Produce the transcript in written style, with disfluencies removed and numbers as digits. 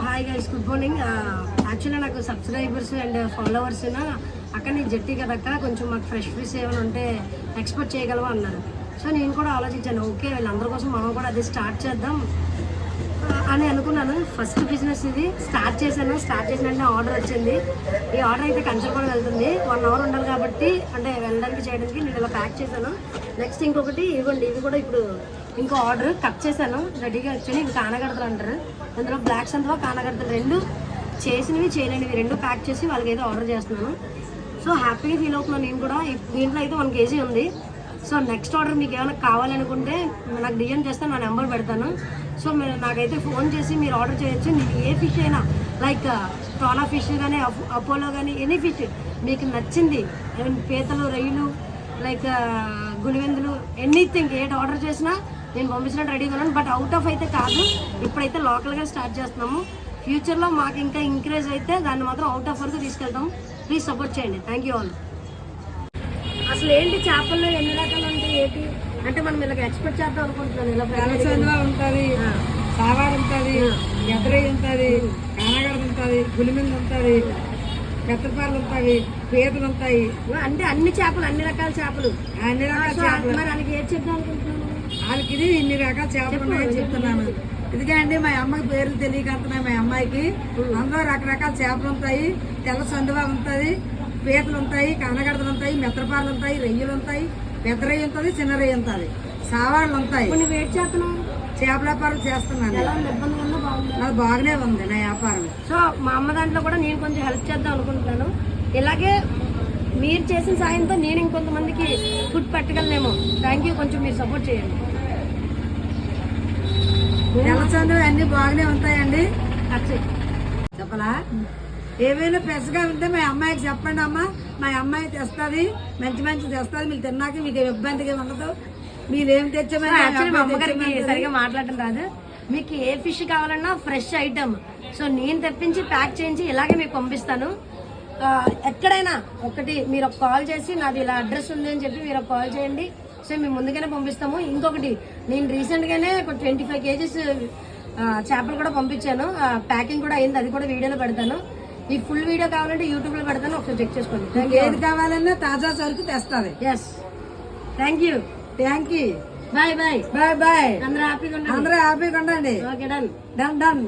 Hi guys, good morning. యాక్చువల్గా నాకు subscribers and followers అక్కడ నీకు జట్టి కదక్క, కొంచెం మాకు ఫ్రెష్ ఫిష్ ఏమైనా ఉంటే ఎక్స్పోర్ట్ చేయగలవా అన్నారు. సో నేను కూడా ఆలోచించాను, ఓకే వీళ్ళందరి కోసం మనం కూడా అది స్టార్ట్ చేద్దాం అని అనుకున్నాను. ఫస్ట్ బిజినెస్ ఇది స్టార్ట్ చేశాను. స్టార్ట్ చేసిన వెంటనే ఆర్డర్ వచ్చింది. ఈ ఆర్డర్ అయితే కంచరపాడు వెళ్తుంది. 1 అవర్ ఉండాలి కాబట్టి, అంటే వెళ్ళడానికి చేయడానికి నేను ఇలా ప్యాక్ చేశాను. నెక్స్ట్ ఇంకొకటి ఇవ్వండి, ఇవి కూడా ఇప్పుడు ఇంకో ఆర్డర్ కట్ చేశాను రెడీగా. యాక్చువల్లీ ఇవి కానగడతలు అంటారు. అందులో బ్లాక్స్ అందులో కానగడతలు, రెండు చేసినవి చేయలేనివి రెండు ప్యాక్ చేసి వాళ్ళకి అయితే ఆర్డర్ చేస్తున్నాను. సో హ్యాపీగా ఫీల్ అవుతున్నాను నేను కూడా. దీంట్లో అయితే 1 kg ఉంది. సో నెక్స్ట్ ఆర్డర్ మీకు ఏమైనా కావాలనుకుంటే నాకు డిఎం చేస్తే నా నెంబర్ పెడతాను. సో మీరు నాకైతే ఫోన్ చేసి మీరు ఆర్డర్ చేయొచ్చు. మీకు ఏ ఫిష్ అయినా, లైక్ ట్రోనా ఫిష్ కానీ, అపోలో కానీ, ఎనీ ఫిష్ మీకు నచ్చింది, పీతలు, రొయ్యలు, లైక్ గులివెందులు, ఎనీథింగ్ ఏది ఆర్డర్ చేసినా నేను పంపించినట్టు రెడీగా ఉన్నాను. బట్ అవుట్ ఆఫ్ అయితే కాదు, ఇప్పుడైతే లోకల్గా స్టార్ట్ చేస్తున్నాము. ఫ్యూచర్లో మాకు ఇంకా ఇంక్రీజ్ అయితే దాన్ని మాత్రం అవుట్ ఆఫ్ వరకు తీసుకెళ్తాం. ప్లీజ్ సపోర్ట్ చేయండి. Thank you all. అసలు ఏంటి చేపల్లో ఎన్ని రకాలు ఉంటాయి ఏంటి అంటే మనం ఇలా ఎక్స్పెక్ట్ చేద్దాం అనుకుంటున్నాను. ఇలా ఉంటుంది, సావాడు ఉంటుంది, ఎదరై ఉంటుంది, కానగడ ఉంటుంది, గులిమింద ఉంటుంది, పెద్దపాలు ఉంటాయి, పీతలు ఉంటాయి. అంటే అన్ని చేపలు, అన్ని రకాల చేపలు, అన్ని రకాల చేపలు. మరి వాళ్ళకి ఏది చెప్దాం అనుకుంటున్నాను? వాళ్ళకి ఇది ఇన్ని రకాల చేపలు ఉన్నాయని చెప్తున్నాను. ఇదిగా అండి, మా అమ్మకి పేర్లు తెలియకంటున్నాయి. మా అమ్మాయికి అందులో రకరకాల చేపలు ఉంటాయి. తెల్ల సందువా ఉంటుంది, పీతలు ఉంటాయి, కానగడతలు ఉంటాయి, మెత్తపాలు ఉంటాయి, రొయ్యలు ఉంటాయి, పెద్ద రొయ్య ఉంటుంది, చిన్న రొయ్య ఉంటుంది, సావాళ్ళు ఉంటాయి. కొన్ని వెయిట్ చేస్తున్నాం. చేపల వ్యాపారం చేస్తున్నాను. నాకు బాగానే ఉంది నా వ్యాపారం. సో మా అమ్మ దాంట్లో కూడా నేను కొంచెం హెల్ప్ చేద్దాం అనుకుంటున్నాను. ఇలాగే మీరు చేసిన సాయంతో నేను ఇంకొంతమందికి ఫుడ్ పెట్టగలనేమో. Thank you. కొంచెం మీరు సపోర్ట్ చేయండి. తెల్లచందు అన్ని బాగానే ఉంటాయండి. చెప్పలా ఏమైనా పెసగా ఉంటే మా అమ్మాయికి చెప్పండి అమ్మ, మా అమ్మాయి తెస్తుంది, మంచి మంచి తెస్తుంది. మీకు తిన్నాక మీకు ఇబ్బందిగా ఉండదు. మీరేం తెచ్చామని మా అమ్మగారికి సరిగా మాట్లాడటం రాదు. మీకు ఏ ఫిష్ కావాలన్నా ఫ్రెష్ ఐటమ్, సో నేను తెప్పించి ప్యాక్ చేయించి ఇలాగే మీకు పంపిస్తాను. ఎక్కడైనా ఒకటి మీరు ఒక కాల్ చేసి నాది ఇలా అడ్రస్ ఉంది అని చెప్పి మీరు ఒక కాల్ చేయండి. సో మేము ముందుగానే పంపిస్తాము. ఇంకొకటి, నేను రీసెంట్గానే ఒక 25 kgs చేపలు కూడా పంపించాను. ప్యాకింగ్ కూడా అయింది, అది కూడా వీడియోలో పెడతాను. ఈ ఫుల్ వీడియో కావాలంటే యూట్యూబ్లో పెడతాను, ఒకసారి చెక్ చేసుకోండి. ఏది కావాలన్నా తాజా సరుకు తెస్తుంది. Yes, thank you. Thank you. Bye bye. Bye bye. అందరూ హ్యాపీగా ఉండండి. Okay, done done.